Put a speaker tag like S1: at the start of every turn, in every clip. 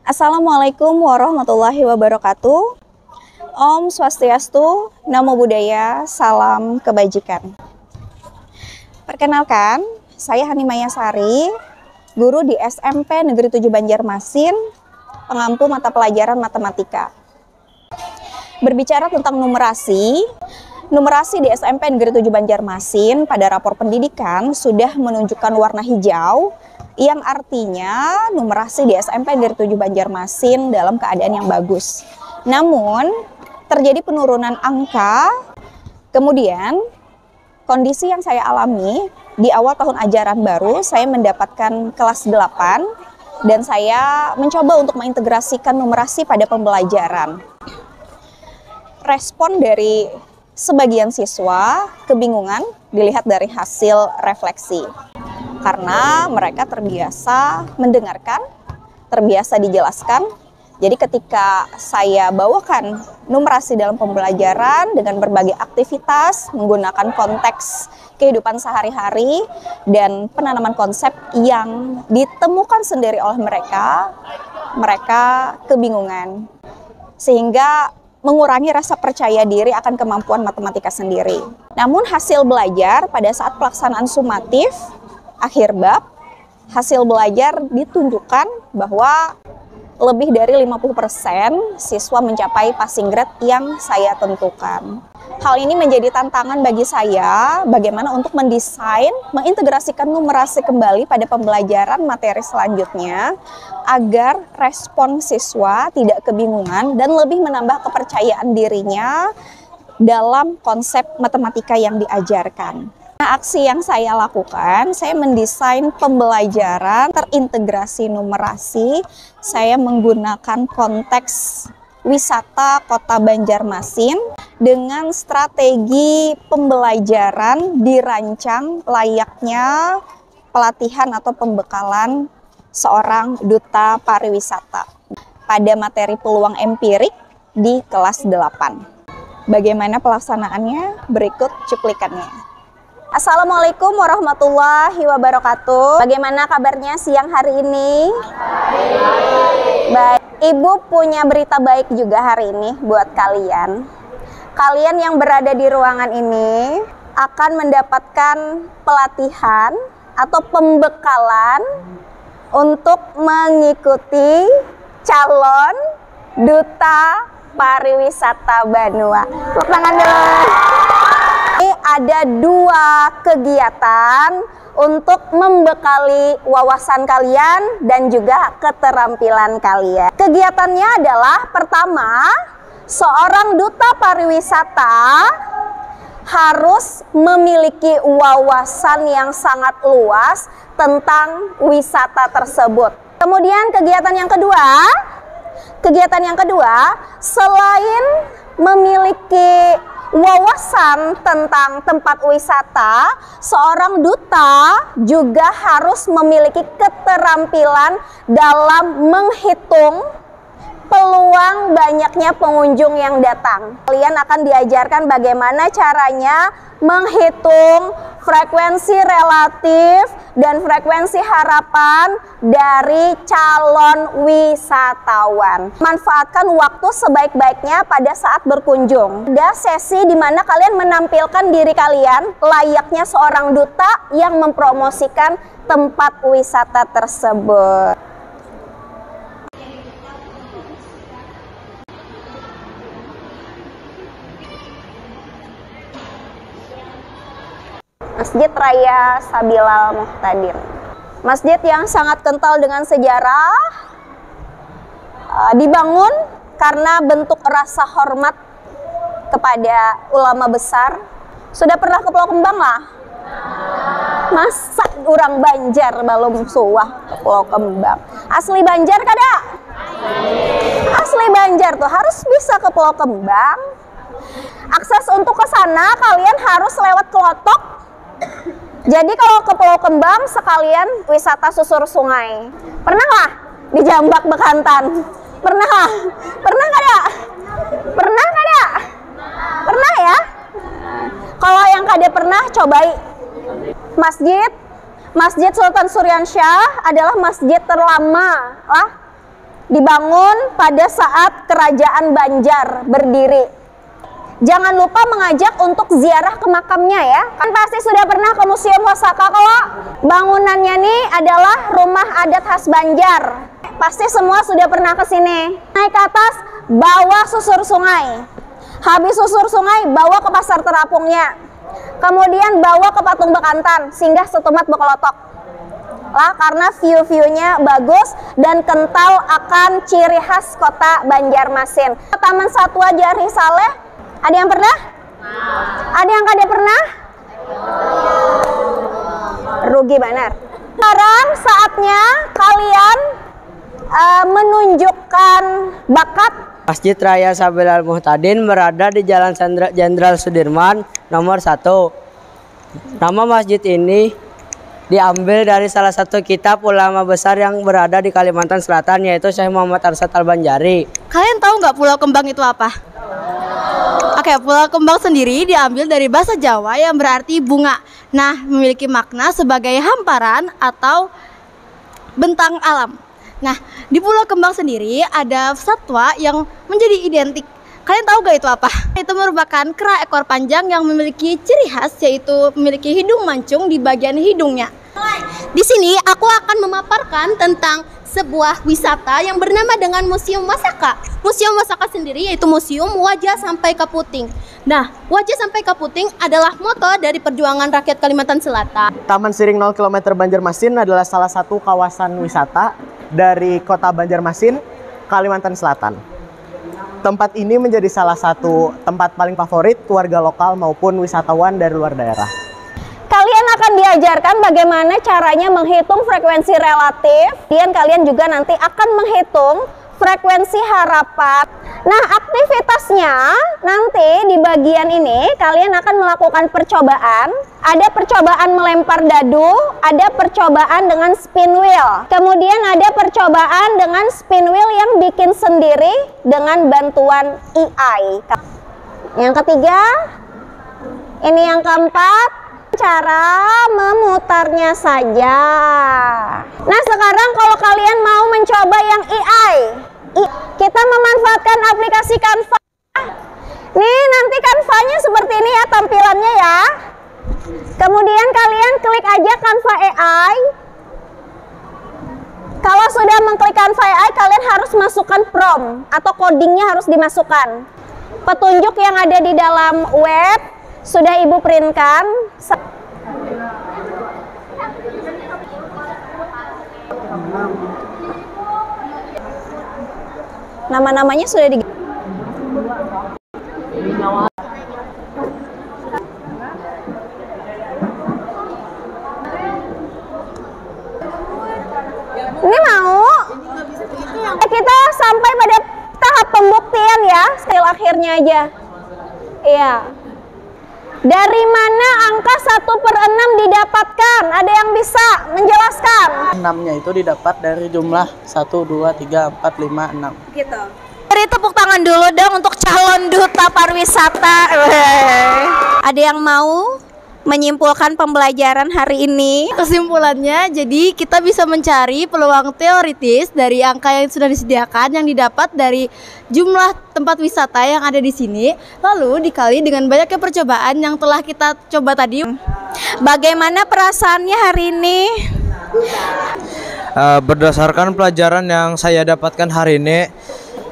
S1: Assalamualaikum warahmatullahi wabarakatuh. Om Swastiastu, Namo Buddhaya, salam kebajikan. Perkenalkan, saya Hani Mayasari, guru di SMP Negeri 7 Banjarmasin, pengampu mata pelajaran matematika. Berbicara tentang numerasi di SMP Negeri 7 Banjarmasin pada rapor pendidikan sudah menunjukkan warna hijau, yang artinya numerasi di SMP Negeri 7 Banjarmasin dalam keadaan yang bagus. Namun, terjadi penurunan angka. Kemudian, kondisi yang saya alami di awal tahun ajaran baru, saya mendapatkan kelas 8 dan saya mencoba untuk mengintegrasikan numerasi pada pembelajaran. Respon dari sebagian siswa kebingungan dilihat dari hasil refleksi. Karena mereka terbiasa mendengarkan, terbiasa dijelaskan. Jadi ketika saya bawakan numerasi dalam pembelajaran dengan berbagai aktivitas, menggunakan konteks kehidupan sehari-hari dan penanaman konsep yang ditemukan sendiri oleh mereka kebingungan. Sehingga mengurangi rasa percaya diri akan kemampuan matematika sendiri. Namun hasil belajar pada saat pelaksanaan sumatif akhir bab, hasil belajar ditunjukkan bahwa lebih dari 50% siswa mencapai passing grade yang saya tentukan. Hal ini menjadi tantangan bagi saya bagaimana untuk mendesain, mengintegrasikan numerasi kembali pada pembelajaran materi selanjutnya agar respon siswa tidak kebingungan dan lebih menambah kepercayaan dirinya dalam konsep matematika yang diajarkan. Aksi yang saya lakukan, saya mendesain pembelajaran terintegrasi numerasi. Saya menggunakan konteks wisata Kota Banjarmasin dengan strategi pembelajaran dirancang layaknya pelatihan atau pembekalan seorang duta pariwisata pada materi peluang empirik di kelas 8. Bagaimana pelaksanaannya? Berikut cuplikannya. Assalamualaikum warahmatullahi wabarakatuh. Bagaimana kabarnya siang hari ini? Baik. Ibu punya berita baik juga hari ini buat kalian. Kalian yang berada di ruangan ini akan mendapatkan pelatihan atau pembekalan untuk mengikuti calon duta pariwisata Banua. Tepuk tangan dulu. Ada 2 kegiatan untuk membekali wawasan kalian dan juga keterampilan kalian. Kegiatannya adalah pertama, seorang duta pariwisata harus memiliki wawasan yang sangat luas tentang wisata tersebut. Kemudian kegiatan yang kedua, selain memiliki wawasan tentang tempat wisata, seorang duta juga harus memiliki keterampilan dalam menghitung peluang banyaknya pengunjung yang datang. Kalian akan diajarkan bagaimana caranya menghitung frekuensi relatif dan frekuensi harapan dari calon wisatawan. Manfaatkan waktu sebaik-baiknya pada saat berkunjung. Ada sesi di mana kalian menampilkan diri kalian layaknya seorang duta yang mempromosikan tempat wisata tersebut. Masjid Raya Sabilal Muhtadir. Masjid yang sangat kental dengan sejarah, dibangun karena bentuk rasa hormat kepada ulama besar. Sudah pernah ke Pulau Kembang lah? Masa orang Banjar belum suah ke Pulau Kembang? Asli Banjar kada? Asli Banjar tuh harus bisa ke Pulau Kembang. Akses untuk ke sana kalian harus lewat Klotok. Jadi kalau ke Pulau Kembang sekalian wisata susur sungai. Pernah lah di Jambak Bekantan? Pernah lah? Pernah kada? Pernah kada? Pernah ya? Kalau yang kada pernah, cobai. Masjid Sultan Suryansyah adalah masjid terlama dibangun pada saat Kerajaan Banjar berdiri. Jangan lupa mengajak untuk ziarah ke makamnya ya. Kan pasti sudah pernah ke Museum Wasaka. Kalau bangunannya nih adalah rumah adat khas Banjar. Pasti semua sudah pernah ke sini. Naik ke atas, bawa susur sungai. Habis susur sungai, bawa ke pasar terapungnya. Kemudian bawa ke patung Bekantan, singgah Setumat Bekelotok. Lah, karena view-viewnya bagus dan kental akan ciri khas kota Banjarmasin. Taman Satwa Jari Saleh, ada yang pernah? Ada yang kada pernah? Rugi benar. Sekarang saatnya kalian menunjukkan bakat.
S2: Masjid Raya Sabil Al-Muhtadin berada di Jalan Jenderal Sudirman nomor 1. Nama masjid ini diambil dari salah satu kitab ulama besar yang berada di Kalimantan Selatan, yaitu Syekh Muhammad Arsyad Al-Banjari.
S3: Kalian tahu nggak Pulau Kembang itu apa? Oke, Pulau Kembang sendiri diambil dari bahasa Jawa yang berarti bunga. Nah, memiliki makna sebagai hamparan atau bentang alam. Nah, di Pulau Kembang sendiri ada satwa yang menjadi identik. Kalian tahu gak itu apa? Itu merupakan kera ekor panjang yang memiliki ciri khas, yaitu memiliki hidung mancung di bagian hidungnya.
S4: Di sini aku akan memaparkan tentang sebuah wisata yang bernama dengan Museum Wasaka. Museum Wasaka sendiri yaitu museum wajah sampai ke puting. Nah, wajah sampai ke puting adalah moto dari perjuangan rakyat Kalimantan Selatan.
S5: Taman Siring 0 km Banjarmasin adalah salah satu kawasan wisata dari kota Banjarmasin, Kalimantan Selatan. Tempat ini menjadi salah satu tempat paling favorit keluarga lokal maupun wisatawan dari luar daerah.
S1: Kalian akan diajarkan bagaimana caranya menghitung frekuensi relatif. Dan kalian juga nanti akan menghitung frekuensi harapan. Nah, aktivitasnya nanti di bagian ini kalian akan melakukan percobaan. Ada percobaan melempar dadu, ada percobaan dengan spin wheel. Kemudian ada percobaan dengan spin wheel yang bikin sendiri dengan bantuan AI. Yang ketiga, ini yang keempat, cara memutarnya saja. Nah, sekarang kalau kalian mau mencoba yang AI, kita memanfaatkan aplikasi Canva. Nih, nanti Canva-nya seperti ini ya tampilannya ya. Kemudian kalian klik aja Canva AI. Kalau sudah mengklik Canva AI, kalian harus masukkan prompt atau codingnya harus dimasukkan. Petunjuk yang ada di dalam web sudah Ibu printkan. Nama-namanya sudah di. Ini mau? Kita sampai pada tahap pembuktian ya, skill akhirnya aja. Iya. Dari mana angka 1/6 didapatkan? Ada yang bisa menjelaskan?
S6: 6-nya itu didapat dari jumlah 1, 2, 3, 4, 5, 6.
S1: Gitu. Beri tepuk tangan dulu dong untuk calon duta pariwisata. Ada yang mau menyimpulkan pembelajaran hari ini?
S3: Kesimpulannya, jadi kita bisa mencari peluang teoritis dari angka yang sudah disediakan yang didapat dari jumlah tempat wisata yang ada di sini, lalu dikali dengan banyaknya percobaan yang telah kita coba tadi.
S1: Bagaimana perasaannya hari ini?
S7: Berdasarkan pelajaran yang saya dapatkan hari ini,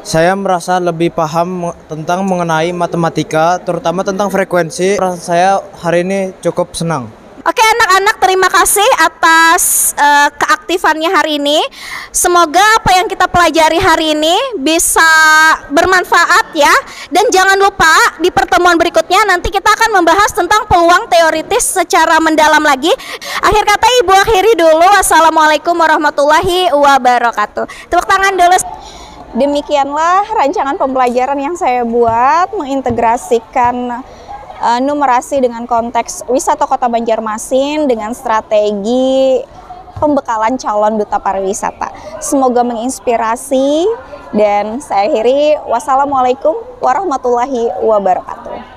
S7: saya merasa lebih paham tentang mengenai matematika, terutama tentang frekuensi. Saya hari ini cukup senang.
S1: Oke anak-anak, terima kasih atas keaktifannya hari ini. Semoga apa yang kita pelajari hari ini bisa bermanfaat ya. Dan jangan lupa di pertemuan berikutnya nanti kita akan membahas tentang peluang teoritis secara mendalam lagi. Akhir kata Ibu akhiri dulu. Wassalamualaikum warahmatullahi wabarakatuh. Tepuk tangan dulu. Demikianlah rancangan pembelajaran yang saya buat mengintegrasikan numerasi dengan konteks wisata Kota Banjarmasin dengan strategi pembekalan calon duta pariwisata. Semoga menginspirasi dan saya akhiri. Wassalamualaikum warahmatullahi wabarakatuh.